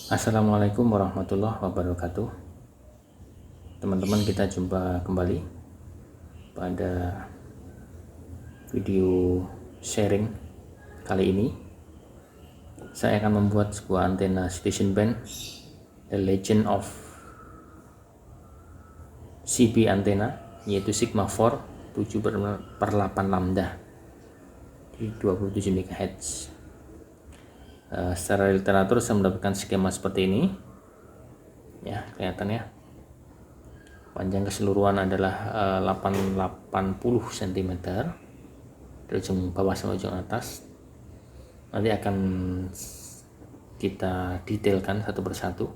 Assalamualaikum warahmatullahi wabarakatuh. Teman-teman, kita jumpa kembali pada video sharing. Kali ini saya akan membuat sebuah antena station band The Legend of CB antena, yaitu Sigma 4 7/8 lambda di 27 MHz. Secara literatur saya mendapatkan skema seperti ini ya, kelihatannya panjang keseluruhan adalah 880 cm dari ujung bawah sampai ujung atas. Nanti akan kita detailkan satu persatu.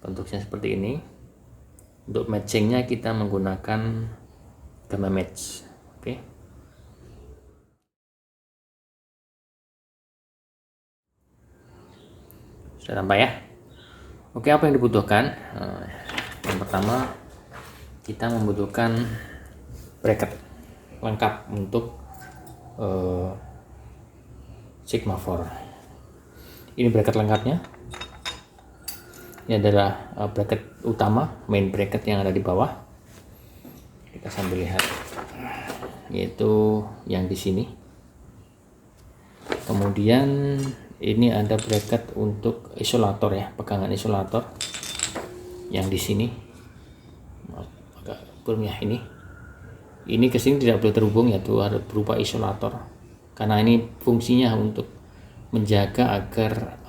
Bentuknya seperti ini. Untuk matchingnya kita menggunakan gamma match. Oke. Sudah nampak ya? Oke, apa yang dibutuhkan? Yang pertama, kita membutuhkan bracket lengkap untuk Sigma 4. Ini bracket lengkapnya. Ini adalah bracket utama, main bracket yang ada di bawah. Kita sambil lihat, yaitu yang di sini. Kemudian ini ada bracket untuk isolator ya, pegangan isolator yang di sini. Agak belum ya, ini ke sini tidak boleh terhubung, yaitu harus berupa isolator, karena ini fungsinya untuk menjaga agar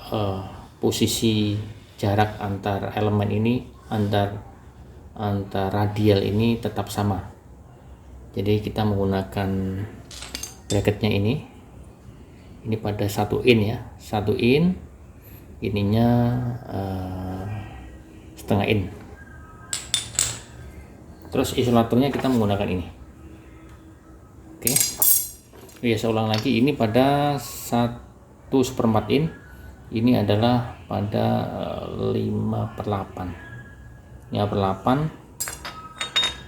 posisi jarak antar elemen ini, antar radial ini tetap sama. Jadi kita menggunakan bracketnya ini pada 1 in ya, 1 in, ininya setengah in. Terus isolatornya kita menggunakan ini. Oke. Ya, saya ulang lagi, ini pada 1/4 in, ini adalah pada 5/8. 5/8,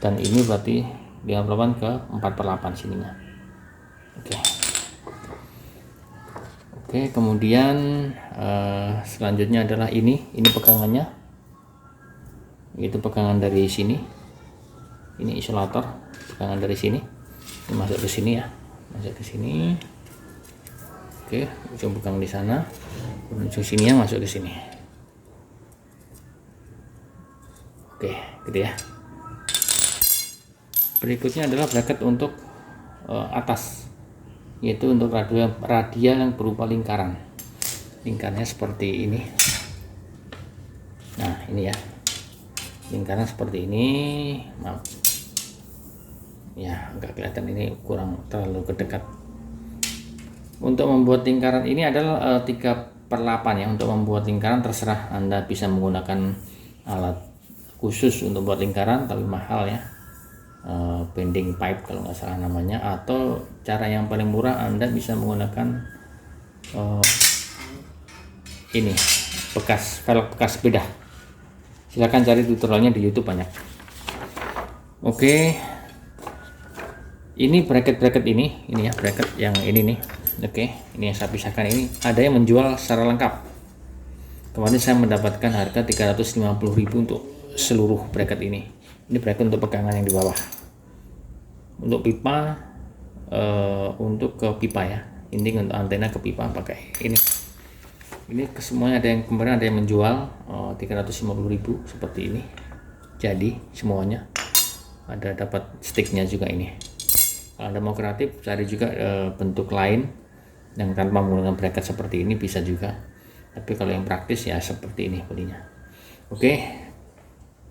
dan ini berarti 5/8 ke 4/8 sininya. Oke, kemudian selanjutnya adalah ini pegangannya, itu pegangan dari sini. Ini isolator, pegangan dari sini. Ini masuk ke sini ya, masuk ke sini. Oke, ujung pegang di sana, ujung sini yang masuk ke sini. Oke, gitu ya. Berikutnya adalah bracket untuk atas, yaitu untuk radial yang berupa lingkaran. Lingkarannya seperti ini. Nah, ini ya, lingkaran seperti ini. Maaf ya, agak kelihatan ini kurang terlalu kedekat. Untuk membuat lingkaran ini adalah 3/8 ya. Untuk membuat lingkaran terserah, Anda bisa menggunakan alat khusus untuk buat lingkaran, tapi mahal ya, bending pipe kalau nggak salah namanya, atau cara yang paling murah Anda bisa menggunakan ini velg bekas sepeda. Silahkan cari tutorialnya di YouTube, banyak. Oke, ini bracket ini ya, bracket yang ini nih. Oke, ini yang saya pisahkan. Ini ada yang menjual secara lengkap. Kemarin saya mendapatkan harga 350.000 untuk seluruh bracket ini. Ini bracket untuk pegangan yang di bawah. Untuk pipa, untuk ke pipa ya. Ini untuk antena ke pipa pakai ini. Ini kesemuanya ada yang kemarin ada yang menjual 350.000 seperti ini. Jadi semuanya ada, dapat sticknya juga ini. Kalau Anda mau kreatif, cari juga bentuk lain yang tanpa menggunakan bracket seperti ini bisa juga. Tapi kalau yang praktis ya seperti ini belinya. Oke.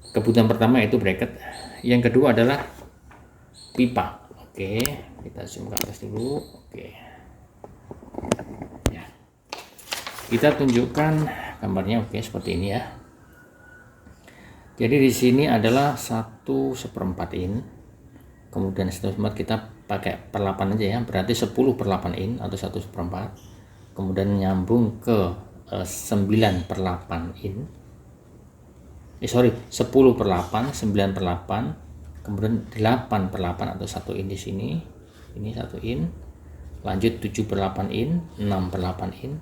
Kebutuhan pertama itu bracket. Yang kedua adalah pipa. Oke, kita zoom ke atas dulu. Oke. Ya. Kita tunjukkan gambarnya. Oke, seperti ini ya. Jadi di sini adalah 1/4 in. Kemudian 1/4 kita pakai per 8 aja ya, berarti 10/8 in atau 1/4. Kemudian nyambung ke 9/8 in. 10/8, 9/8, kemudian 8/8 atau 1 in di sini. Ini 1 in. Lanjut 7/8 in, 6/8 in,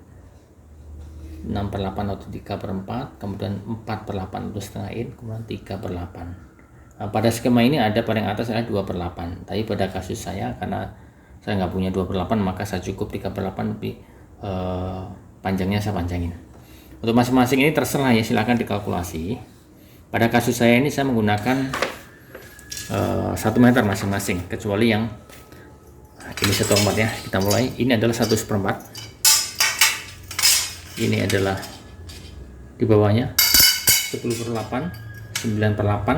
6/8 atau 3/4, kemudian 4/8 untuk setengah in, kemudian 3/8. Nah, pada skema ini ada paling atas adalah 2/8, tapi pada kasus saya karena saya nggak punya 2/8 maka saya cukup 3/8, tapi panjangnya saya panjangin. Untuk masing-masing ini terserah ya, silahkan dikalkulasi. Pada kasus saya ini saya menggunakan 1 meter masing-masing, kecuali yang ini 1/4 ya. Kita mulai, ini adalah 1/4, ini adalah di bawahnya 10/8, 9/8,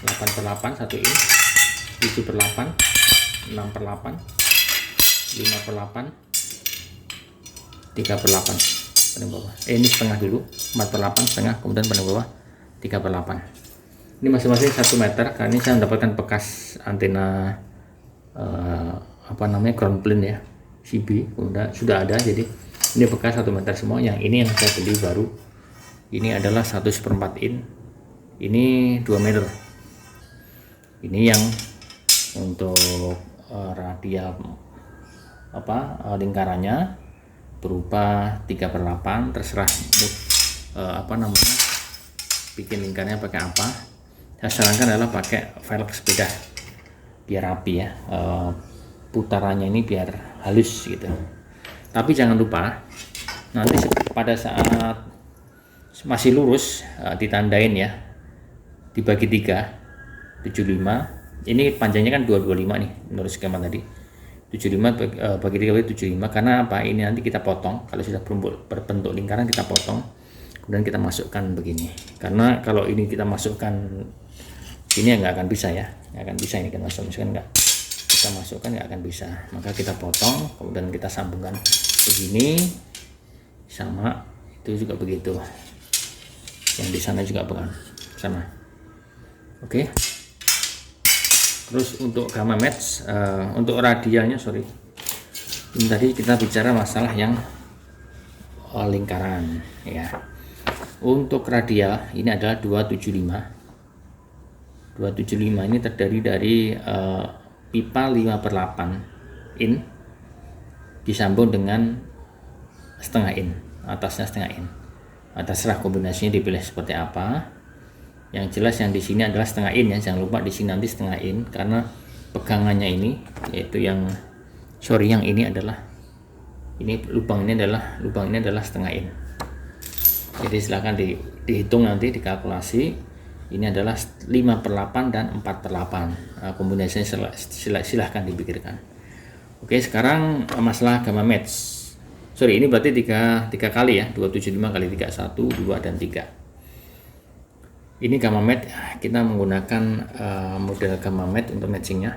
8/8 1 in, 7/8, 6/8, 5/8, 3/8 paling bawah. Ini setengah dulu, 4/8 setengah, kemudian paling bawah 3/8. Ini masing-masing 1 meter. Karena ini saya mendapatkan bekas antena ground plane ya, CB sudah ada, jadi ini bekas 1 meter semua. Yang ini yang saya beli baru, ini adalah 1/4 in, ini 2 meter. Ini yang untuk radial lingkarannya berupa 3/8, terserah bikin lingkarnya pakai apa. Saya sarankan adalah pakai velg sepeda biar rapi ya, putarannya ini biar halus gitu. Tapi jangan lupa nanti pada saat masih lurus ditandain ya, dibagi 3, 75. Ini panjangnya kan 225 nih menurut skema tadi. 75 bagi 3 bagi 75. Karena apa? Ini nanti kita potong. Kalau sudah berbentuk lingkaran kita potong, kemudian kita masukkan begini. Karena kalau ini kita masukkan ini nggak akan bisa ya, nggak akan bisa. Ini kan masukkan nggak, kita masukkan nggak akan bisa. Maka kita potong, kemudian kita sambungkan begini, sama itu juga begitu. Yang di sana juga sama. Oke. Terus untuk gamma match, untuk radialnya ini tadi kita bicara masalah yang lingkaran ya. Untuk radial ini adalah 275. 275 ini terdiri dari pipa 5/8 in disambung dengan setengah in, atasnya setengah in. Terserah kombinasinya dipilih seperti apa. Yang jelas yang di sini adalah setengah in ya, jangan lupa di sini nanti setengah in, karena pegangannya ini yaitu yang ini adalah lubang ini adalah setengah in. Jadi silahkan dihitung nanti, dikalkulasi. Ini adalah 5/8 dan 4/8. Kombinasinya silahkan dipikirkan. Oke, sekarang masalah gamma match. Ini berarti 3 kali ya, 275 kali 3, 1, 2, dan 3. Ini gamma match, kita menggunakan model gamma match untuk matchingnya.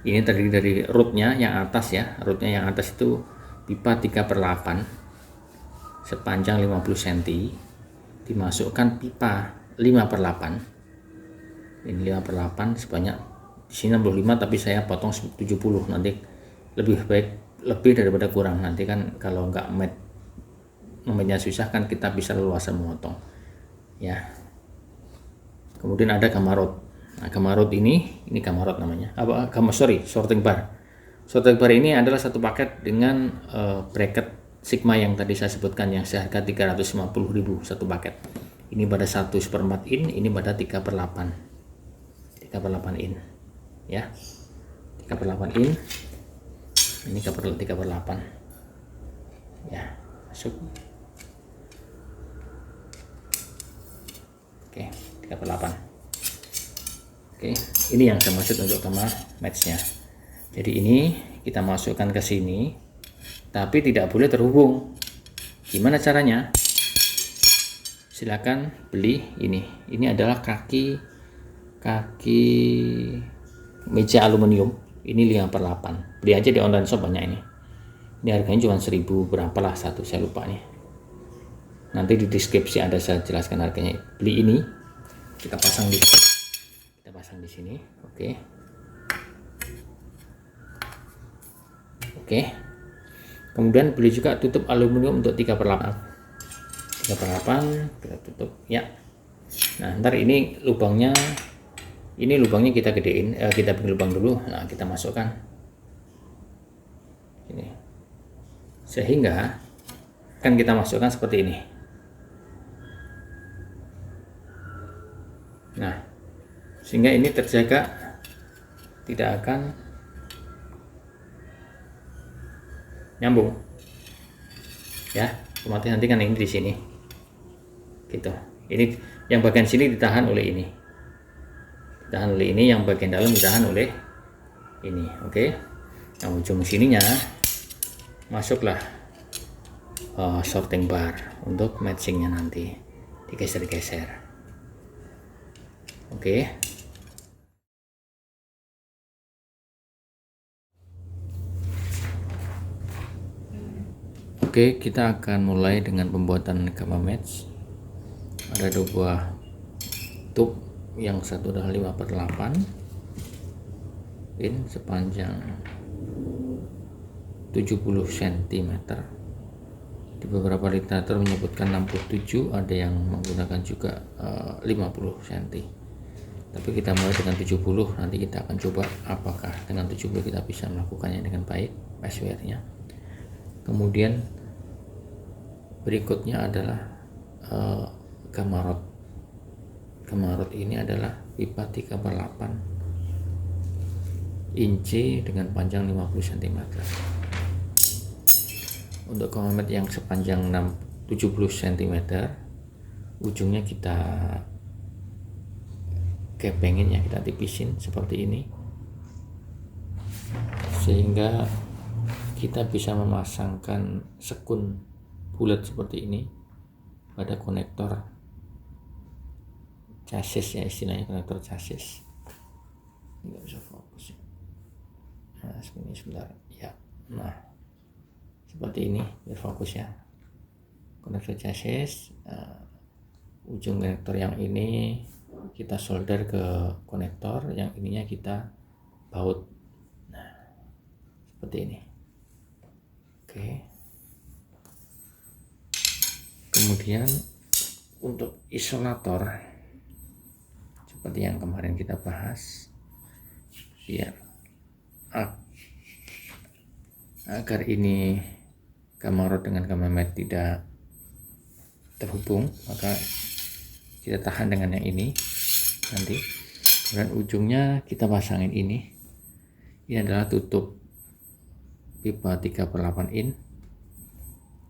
Ini terdiri dari rootnya yang atas ya, rootnya yang atas itu pipa 3/8 sepanjang 50 cm, dimasukkan pipa 5/8. Ini 5/8 sebanyak di sini 65, tapi saya potong 70. Nanti lebih daripada kurang. Nanti kan kalau nggak matchnya susah kan, kita bisa leluasa memotong ya. Kemudian ada gamma rod. Nah, gamma rod ini gamma rod namanya. Sorting bar. Sorting bar ini adalah satu paket dengan bracket Sigma yang tadi saya sebutkan, yang seharga 350.000 satu paket. Ini pada 1/4 in, ini pada 3/8. 3/8 in. Ya. 3/8 in. Ini 3/8. Ya, masuk. Oke, 3/8. Oke, ini yang saya maksud untuk gamma matchnya. Jadi ini kita masukkan ke sini, tapi tidak boleh terhubung. Gimana caranya? Silakan beli ini. Ini adalah kaki meja aluminium. Ini 5/8. Beli aja di online shop banyak ini. Ini harganya cuma 1000 berapa lah satu, saya lupa nih. Nanti di deskripsi ada saya jelaskan harganya. Beli ini, kita pasang di sini. Oke. Kemudian beli juga tutup aluminium untuk 3/8. 3/8 kita tutup ya. Nah, ntar ini lubangnya kita gedein, kita bikin lubang dulu. Nah, kita masukkan ini, sehingga akan kita masukkan seperti ini. Nah, sehingga ini terjaga, tidak akan nyambung ya. Otomatis nanti kan ini di sini gitu. Ini yang bagian sini ditahan oleh ini, yang bagian dalam ditahan oleh ini. Oke. Nah, ujung sininya masuklah sorting bar untuk matchingnya, nanti digeser-geser. Oke. Oke, kita akan mulai dengan pembuatan gamma match. Ada dua buah tube, yang satu adalah 5/8 in sepanjang 70 cm. Di beberapa literatur menyebutkan 67, ada yang menggunakan juga 50 cm. Tapi kita mulai dengan 70, nanti kita akan coba apakah dengan 70 kita bisa melakukannya dengan baik passware-nya. Kemudian berikutnya adalah gamma rod. Gamma rod ini adalah pipa 3/8 inci dengan panjang 50 cm. Untuk gamma mat yang sepanjang 70 cm, ujungnya kita kepengin ya, kita tipisin seperti ini, sehingga kita bisa memasangkan sekun bulat seperti ini pada konektor chassis ya, istilahnya konektor chassis. Nggak bisa fokus ya. Nah, sebentar ya. Nah, seperti ini biar fokus ya. Konektor chassis, ujung konektor yang ini kita solder ke konektor, yang ininya kita baut. Nah, seperti ini. Oke. Kemudian untuk isolator, seperti yang kemarin kita bahas, biar agar ini gamma rod dengan gamma mat tidak terhubung, maka kita tahan dengan yang ini nanti. Kemudian ujungnya kita pasangin ini. Ini adalah tutup pipa 3/8 in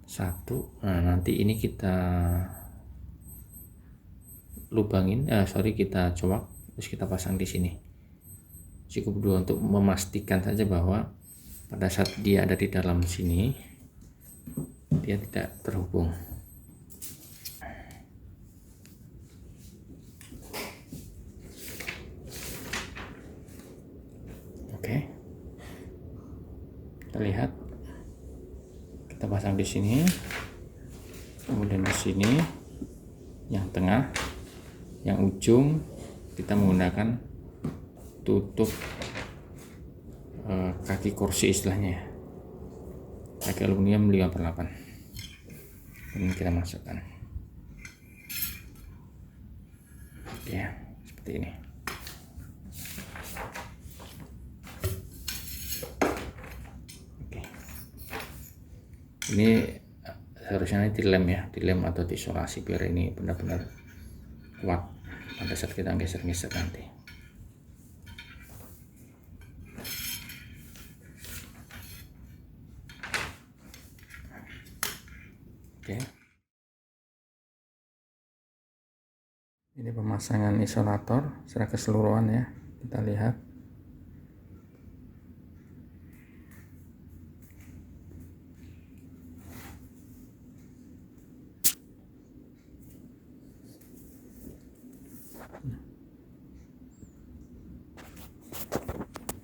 satu. Nah, nanti ini kita lubangin, kita coak, terus kita pasang di sini. Cukup dulu untuk memastikan saja bahwa pada saat dia ada di dalam sini dia tidak terhubung. Oke, kita lihat, kita pasang di sini, kemudian di sini yang tengah, yang ujung kita menggunakan tutup kaki kursi istilahnya ya, kaki aluminium 5/8. Ini kita masukkan ya, seperti ini. Oke, ini seharusnya dilem ya, dilem atau diisolasi biar ini benar-benar kuat pada saat kita geser-geser nanti. Oke. Ini pemasangan isolator secara keseluruhan ya, kita lihat.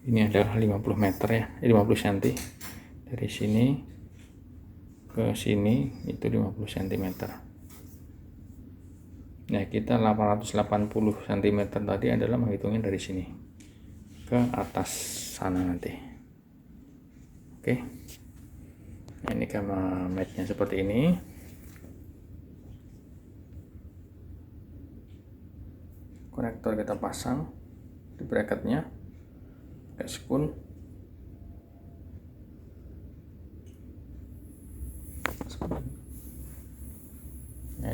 Ini adalah 50 meter ya, 50 cm. Dari sini ke sini itu 50 cm. Nah, kita 880 cm tadi adalah menghitungnya dari sini ke atas sana nanti. Oke. Nah, ini gamma matnya seperti ini. Konektor kita pasang di bracketnya, pakai spoon.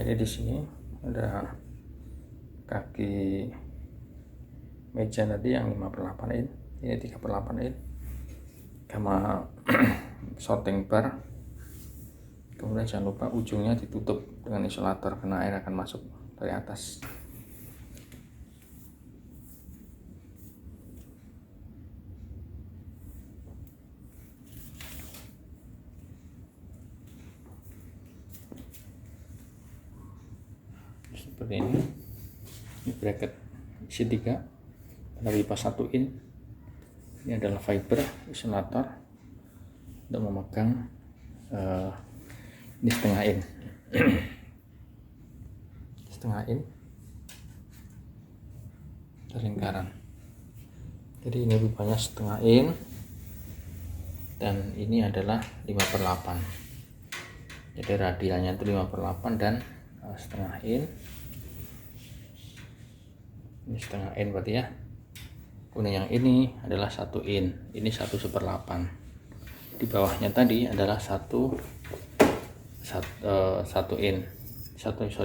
Jadi di sini ada kaki meja tadi yang 5/8 in, ini 3/8 in, sama sorting bar. Kemudian jangan lupa ujungnya ditutup dengan isolator karena air akan masuk dari atas. Seperti ini bracket isi 3, ada pipa 1 in. Ini adalah fiber isolator untuk memegang ini setengah in. Setengah in lingkaran. Jadi ini pipanya setengah in dan ini adalah 5/8. Jadi radialnya itu 5/8 dan setengah in. Ini setengah in berarti ya. Kemudian yang ini adalah 1 in, ini 1/8. Di bawahnya tadi adalah 1 in.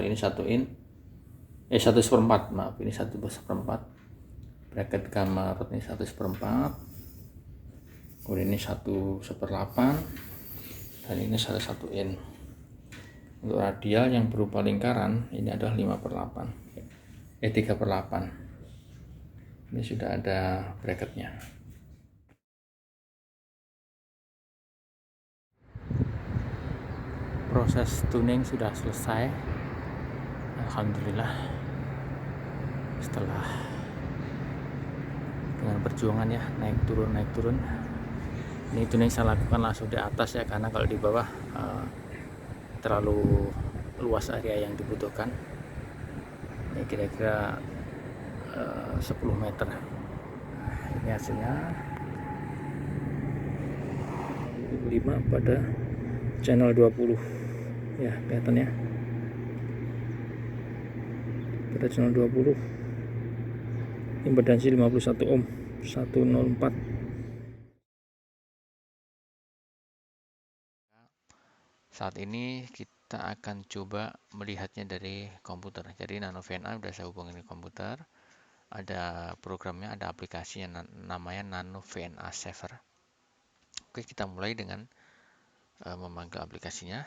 Ini 1 in. 1/4, maaf, ini 1/4. Bracket gamma rod ini 1/4. Kemudian ini 1/8 dan ini 1 in. Untuk radial yang berupa lingkaran ini adalah 3/8. Ini sudah ada bracketnya. Proses tuning sudah selesai, alhamdulillah. Setelah dengan perjuangan ya, naik turun. Ini tuning saya lakukan langsung di atas ya, karena kalau di bawah terlalu luas area yang dibutuhkan. Ini kira-kira 10 meter. Ini hasilnya 5 pada channel 20 ya, kelihatan ya, pada channel 20 impedansi 51 ohm 104. Saat ini kita akan coba melihatnya dari komputer. Jadi Nano VNA sudah saya hubungin ke komputer, ada programnya, ada aplikasinya namanya Nano VNA Saver. Oke, kita mulai dengan memanggil aplikasinya.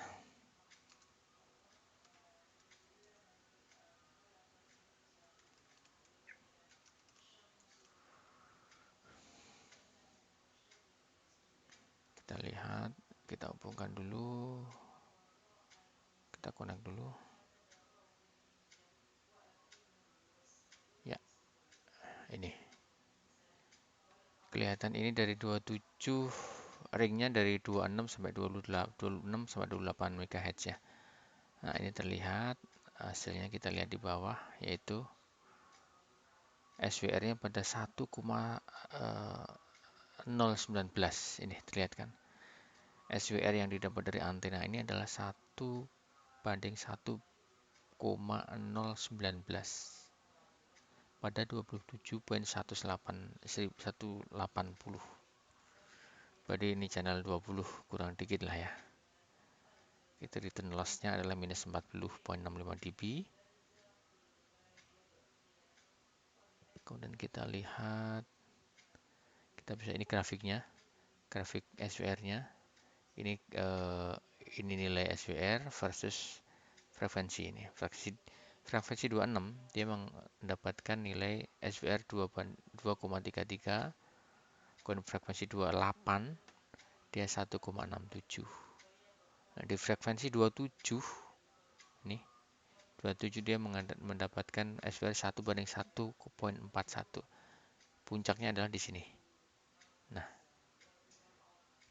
Kita lihat, kita hubungkan dulu, kita connect dulu ya. Ini kelihatan, ini dari 27, ringnya dari 26 sampai 26 sampai 28 MHz ya. Nah, ini terlihat hasilnya, kita lihat di bawah, yaitu SWR-nya pada 1,019. Ini terlihat kan, SWR yang didapat dari antena ini adalah 1:1,019 pada 27.180. Berarti ini channel 20 kurang dikit lah ya. Itu return loss-nya adalah minus 40.65 dB. Kemudian kita lihat, kita bisa, ini grafiknya, grafik SWR-nya. Ini nilai SWR versus frekuensi. Ini frekuensi 26, dia mendapatkan nilai SWR 2,33. Kemudian frekuensi 28 dia 1,67. Nah, di frekuensi 27 nih, 27 dia mendapatkan SWR 1:1,41. Puncaknya adalah di sini. Nah,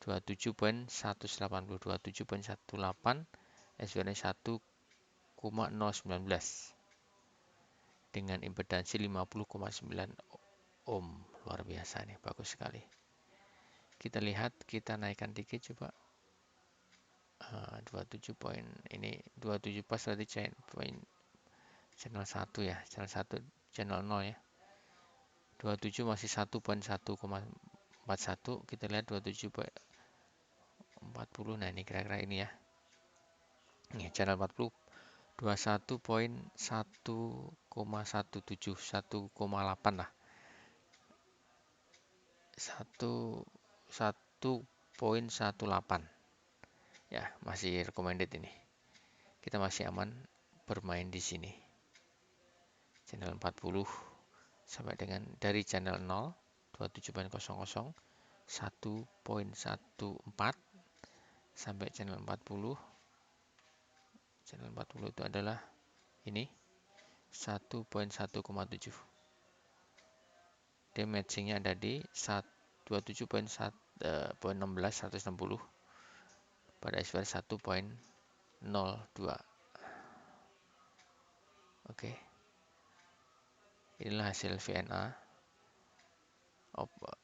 27.180, 27.18, SWR-nya 1,019 dengan impedansi 50,9 ohm. Luar biasa nih, bagus sekali. Kita lihat, kita naikkan dikit coba. 27 poin, ini 27 pas, berarti channel 1 ya, channel 1, channel 0 ya. 27 masih 1.1,41, kita lihat 27.40. Nah, ini kira-kira ini ya. Ini channel 40 21.1,17 1,8 lah. 1,18 ya, masih recommended ini. Kita masih aman bermain di sini. Channel 40 sampai dengan dari channel 0 27.00 1.14 sampai channel 40. Channel 40 itu adalah ini 1.1,7. Dia matchingnya ada di 27.160 pada SPR 1.02. Oke, inilah hasil VNA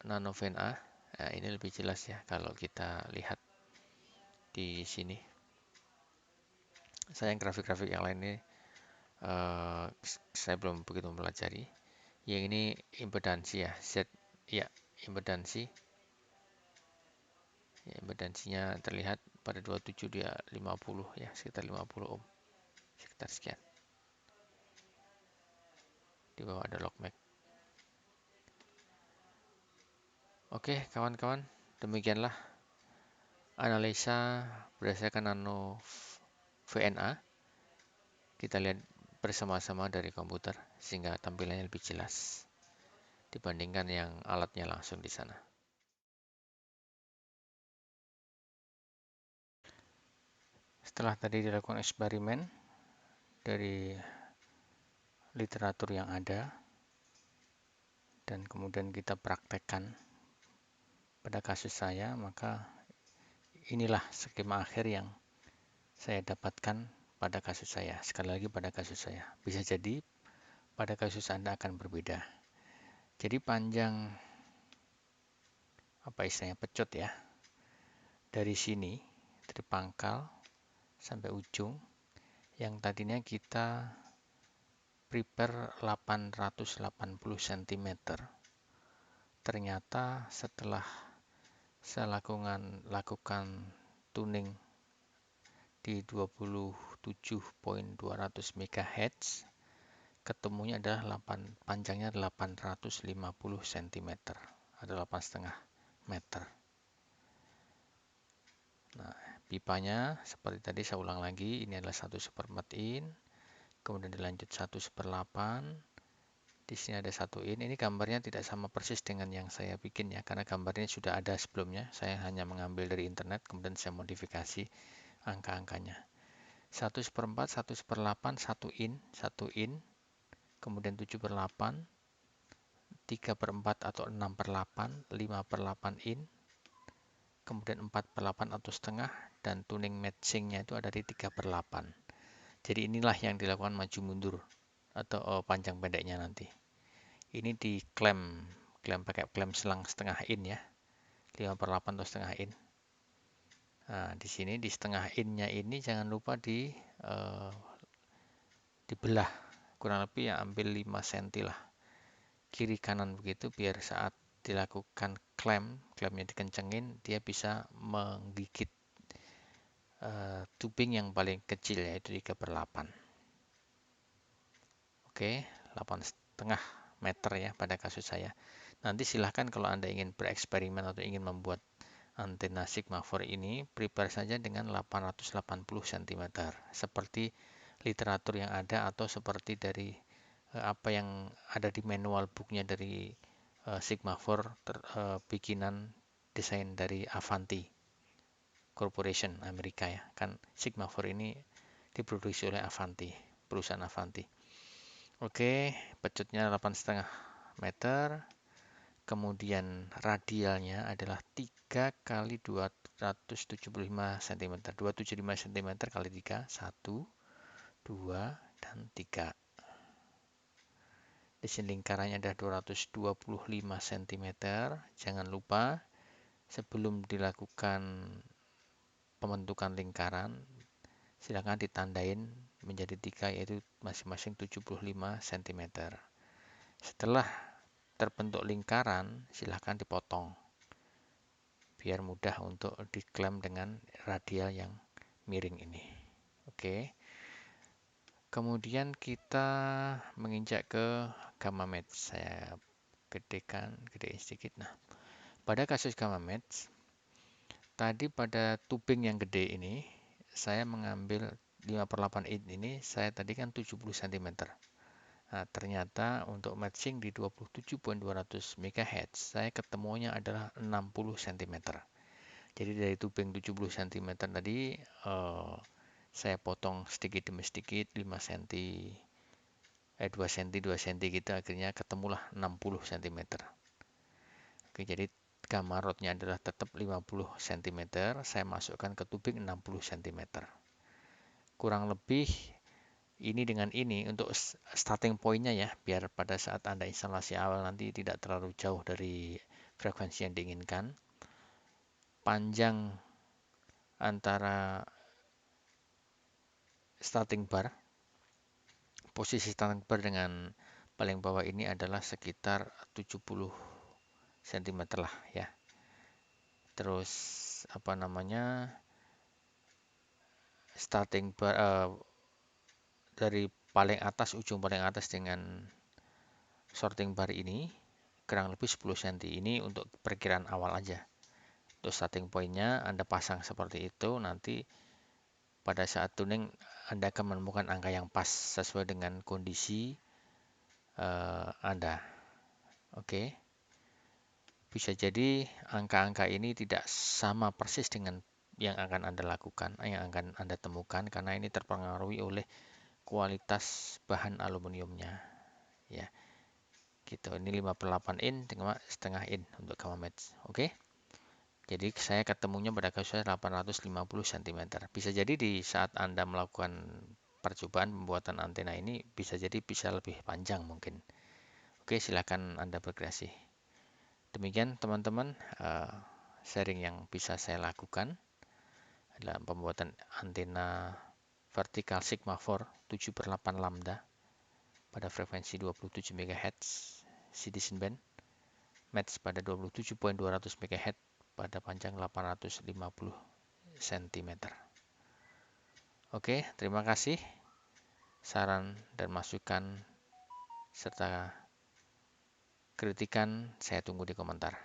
nano VNA. Nah, ini lebih jelas ya kalau kita lihat di sini. Sayang grafik-grafik yang lain ini saya belum begitu mempelajari. Yang ini impedansi ya, Z ya, impedansi. Ya, impedansinya terlihat pada 27 dia 50 ya, sekitar 50 ohm. Sekitar sekian. Di bawah ada logmax. Oke, kawan-kawan, demikianlah analisa berdasarkan nano VNA. Kita lihat bersama-sama dari komputer sehingga tampilannya lebih jelas dibandingkan yang alatnya langsung di sana. Setelah tadi dilakukan eksperimen dari literatur yang ada dan kemudian kita praktekkan pada kasus saya, maka inilah skema akhir yang saya dapatkan pada kasus saya. Sekali lagi pada kasus saya. Bisa jadi pada kasus Anda akan berbeda. Jadi panjang apa istilahnya pecut ya. Dari sini, dari pangkal sampai ujung yang tadinya kita prepare 880 cm. Ternyata setelah saya lakukan tuning di 27.200 MHz, ketemunya adalah panjangnya 850 cm atau 8,5 meter. Nah, pipanya seperti tadi saya ulang lagi, ini adalah 1/4 in, kemudian dilanjut 1/8. Di sini ada 1 in. Ini gambarnya tidak sama persis dengan yang saya bikin ya, karena gambarnya sudah ada sebelumnya. Saya hanya mengambil dari internet, kemudian saya modifikasi angka-angkanya. 1/4, 1/8, 1 in, kemudian 7/8, 3/4 atau 6/8, 5/8 in, kemudian 4/8 atau setengah, dan tuning matchingnya itu ada di 3/8. Jadi inilah yang dilakukan maju mundur atau panjang pendeknya nanti. Ini di klem pakai klem selang setengah in ya, 5/8 atau setengah in. Nah, di sini di setengah innya ini jangan lupa dibelah, kurang lebih ya ambil 5 cm lah, kiri kanan begitu, biar saat dilakukan klemnya dikencengin, dia bisa menggigit tubing yang paling kecil yaitu 3/8. Oke, 8,5 meter ya pada kasus saya. Nanti silahkan kalau Anda ingin bereksperimen atau ingin membuat antena Sigma 4 ini, prepare saja dengan 880 cm seperti literatur yang ada atau seperti dari apa yang ada di manual booknya dari Sigma 4 bikinan desain dari Avanti Corporation Amerika ya, kan Sigma 4 ini diproduksi oleh Avanti, perusahaan Avanti. Oke, pecutnya 8,5 meter. Kemudian radialnya adalah 3 kali 275 cm. 275 cm kali 3, 1, 2, dan 3. Di sini lingkarannya ada 225 cm. Jangan lupa sebelum dilakukan pembentukan lingkaran, silakan ditandain menjadi 3, yaitu masing-masing 75 cm. Setelah terbentuk lingkaran, silahkan dipotong biar mudah untuk diklem dengan radial yang miring ini. Oke, Kemudian kita menginjak ke gamma match. Saya gedein sedikit. Nah, pada kasus gamma match, tadi pada tubing yang gede ini, saya mengambil 5/8 in ini, saya tadi kan 70 cm. Nah, ternyata untuk matching di 27.200 MHz, saya ketemunya adalah 60 cm. Jadi dari tubing 70 cm tadi, saya potong sedikit demi sedikit 5 cm, 2 cm, 2 cm gitu, akhirnya ketemulah 60 cm. Oke, jadi gamma rotnya adalah tetap 50 cm, saya masukkan ke tubing 60 cm. Kurang lebih ini dengan ini untuk starting point-nya ya, biar pada saat Anda instalasi awal nanti tidak terlalu jauh dari frekuensi yang diinginkan. Panjang antara starting bar, posisi starting bar dengan paling bawah ini adalah sekitar 70 cm lah ya. Terus apa namanya, starting bar dari ujung paling atas dengan sorting bar ini kurang lebih 10 cm. Ini untuk perkiraan awal aja. Untuk starting point-nya Anda pasang seperti itu, nanti pada saat tuning Anda akan menemukan angka yang pas sesuai dengan kondisi Anda. Oke. Bisa jadi angka-angka ini tidak sama persis dengan yang akan Anda lakukan, yang akan Anda temukan, karena ini terpengaruhi oleh kualitas bahan aluminiumnya. Ya, gitu. Ini 58 in, setengah in untuk gamma match. Oke. Jadi saya ketemunya pada kasusnya 850 cm. Bisa jadi di saat Anda melakukan percobaan pembuatan antena ini bisa jadi bisa lebih panjang mungkin. Oke, silakan Anda berkreasi. Demikian teman-teman, sharing yang bisa saya lakukan dalam pembuatan antena vertikal Sigma 4 7/8 lambda pada frekuensi 27 MHz citizen band, match pada 27.200 MHz pada panjang 850 cm. Oke, terima kasih. Saran dan masukan serta kritikan saya tunggu di komentar.